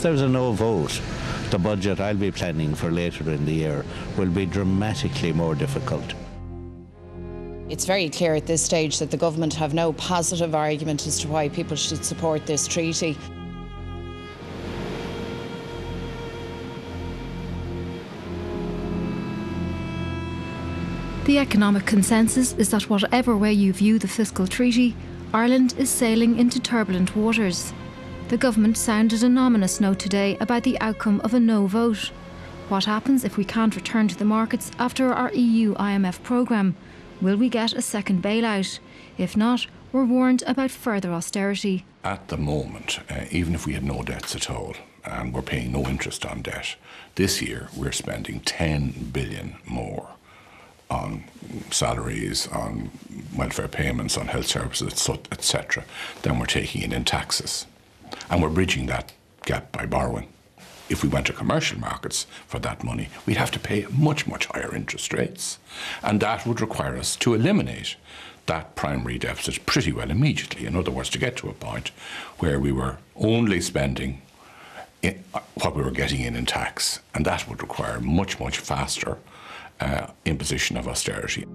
if there's a no vote, the budget I'll be planning for later in the year will be dramatically more difficult. It's very clear at this stage that the government have no positive argument as to why people should support this treaty. The economic consensus is that whatever way you view the fiscal treaty, Ireland is sailing into turbulent waters. The government sounded an ominous note today about the outcome of a no vote. What happens if we can't return to the markets after our EU-IMF programme? Will we get a second bailout? If not, we're warned about further austerity. At the moment, even if we had no debts at all, and we're paying no interest on debt, this year we're spending 10 billion more on salaries, on welfare payments, on health services, etc., than we're taking in taxes. And we're bridging that gap by borrowing. If we went to commercial markets for that money, we'd have to pay much, much higher interest rates. And that would require us to eliminate that primary deficit pretty well immediately. In other words, to get to a point where we were only spending what we were getting in tax. And that would require much, much faster imposition of austerity.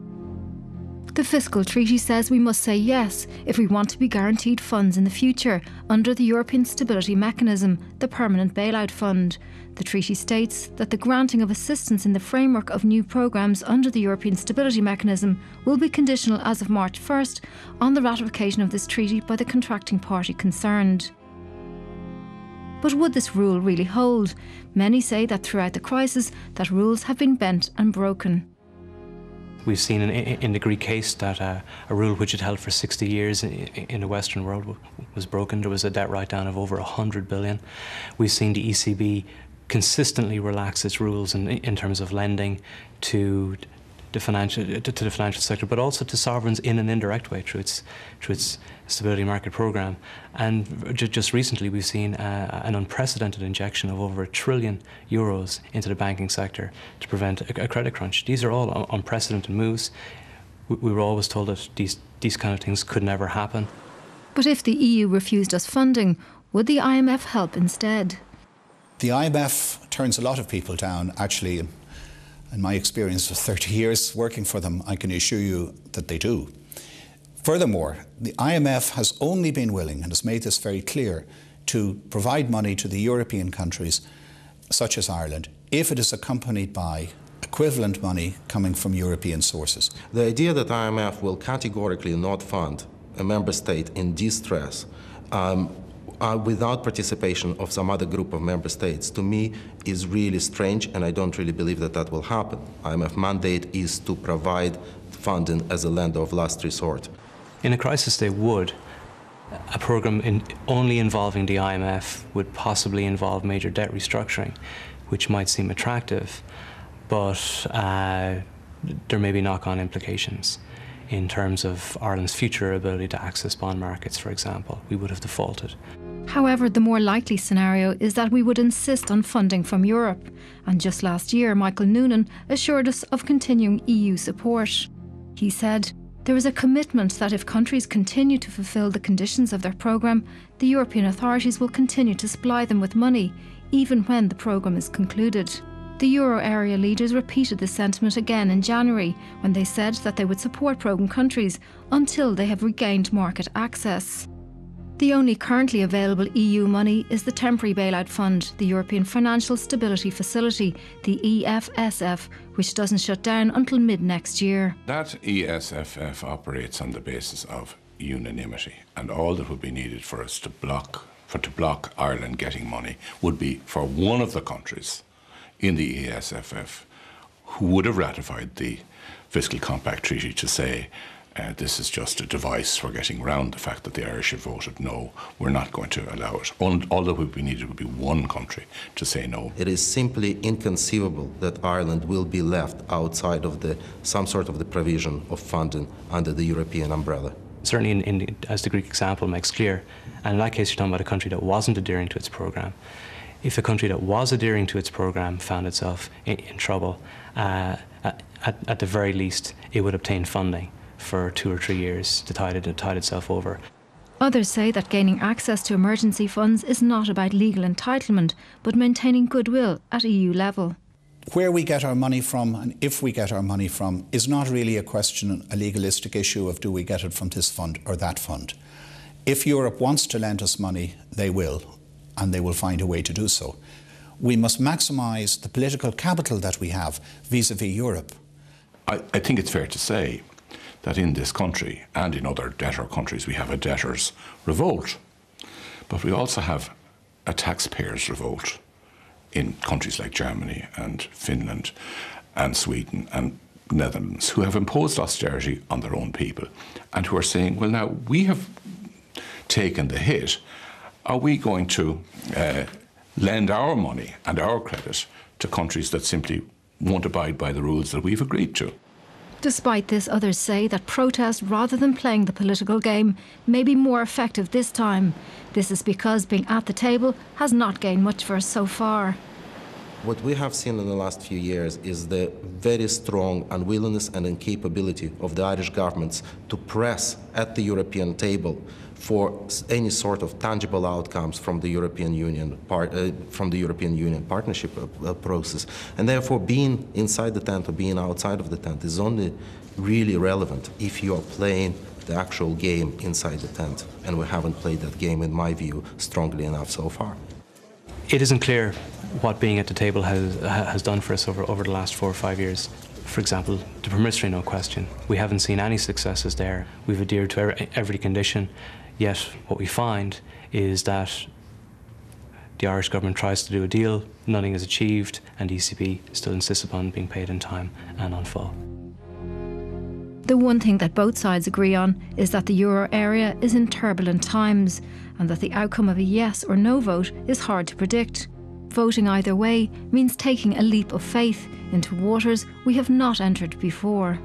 The fiscal treaty says we must say yes if we want to be guaranteed funds in the future under the European Stability Mechanism, the Permanent Bailout Fund. The treaty states that the granting of assistance in the framework of new programmes under the European Stability Mechanism will be conditional as of March 1st on the ratification of this treaty by the contracting party concerned. But would this rule really hold? Many say that throughout the crisis that rules have been bent and broken. We've seen in the Greek case that a rule which had held for 60 years in the Western world was broken. There was a debt write-down of over 100 billion. We've seen the ECB consistently relax its rules in terms of lending to the financial sector, but also to sovereigns in an indirect way through its stability market programme. And just recently we've seen an unprecedented injection of over €1 trillion into the banking sector to prevent a credit crunch. These are all unprecedented moves. We were always told that these kind of things could never happen. But if the EU refused us funding, would the IMF help instead? The IMF turns a lot of people down. Actually, in my experience of 30 years working for them, I can assure you that they do. Furthermore, the IMF has only been willing, and has made this very clear, to provide money to the European countries, such as Ireland, if it is accompanied by equivalent money coming from European sources. The idea that IMF will categorically not fund a member state in distress without participation of some other group of member states, to me, is really strange, and I don't really believe that that will happen. IMF mandate is to provide funding as a lender of last resort. In a crisis, they would. A programme only involving the IMF would possibly involve major debt restructuring, which might seem attractive, but there may be knock-on implications in terms of Ireland's future ability to access bond markets, for example. We would have defaulted. However, the more likely scenario is that we would insist on funding from Europe. And just last year, Michael Noonan assured us of continuing EU support. He said, "There is a commitment that if countries continue to fulfil the conditions of their programme, the European authorities will continue to supply them with money, even when the programme is concluded." The euro area leaders repeated this sentiment again in January, when they said that they would support programme countries until they have regained market access. The only currently available EU money is the Temporary Bailout Fund, the European Financial Stability Facility, the EFSF, which doesn't shut down until mid-next year. That ESFF operates on the basis of unanimity, and all that would be needed for us to block Ireland getting money would be for one of the countries in the ESFF who would have ratified the Fiscal Compact Treaty to say, this is just a device for getting round the fact that the Irish have voted no, we're not going to allow it. All that would be needed would be one country to say no. It is simply inconceivable that Ireland will be left outside of some sort of the provision of funding under the European umbrella. Certainly, as the Greek example makes clear, and in that case you're talking about a country that wasn't adhering to its programme. If the country that was adhering to its programme found itself in trouble, at the very least it would obtain funding for 2 or 3 years to tide itself over. Others say that gaining access to emergency funds is not about legal entitlement, but maintaining goodwill at EU level. Where we get our money from and if we get our money from is not really a question, a legalistic issue of do we get it from this fund or that fund. If Europe wants to lend us money, they will, and they will find a way to do so. We must maximise the political capital that we have vis-à-vis Europe. I think it's fair to say that in this country and in other debtor countries we have a debtors' revolt, but we also have a taxpayers' revolt in countries like Germany and Finland and Sweden and Netherlands, who have imposed austerity on their own people and who are saying, well, now we have taken the hit. Are we going to lend our money and our credit to countries that simply won't abide by the rules that we've agreed to? Despite this, others say that protest, rather than playing the political game, may be more effective this time. This is because being at the table has not gained much for us so far. What we have seen in the last few years is the very strong unwillingness and incapability of the Irish governments to press at the European table for any sort of tangible outcomes from the European Union partnership process, and therefore being inside the tent or being outside of the tent is only really relevant if you are playing the actual game inside the tent, and we haven't played that game, in my view, strongly enough so far. It isn't clear what being at the table has done for us over the last 4 or 5 years. For example, the promissory note question. We haven't seen any successes there. We've adhered to every condition, yet what we find is that the Irish government tries to do a deal, nothing is achieved, and the ECB still insists upon being paid in time and on full. The one thing that both sides agree on is that the euro area is in turbulent times and that the outcome of a yes or no vote is hard to predict. Voting either way means taking a leap of faith into waters we have not entered before.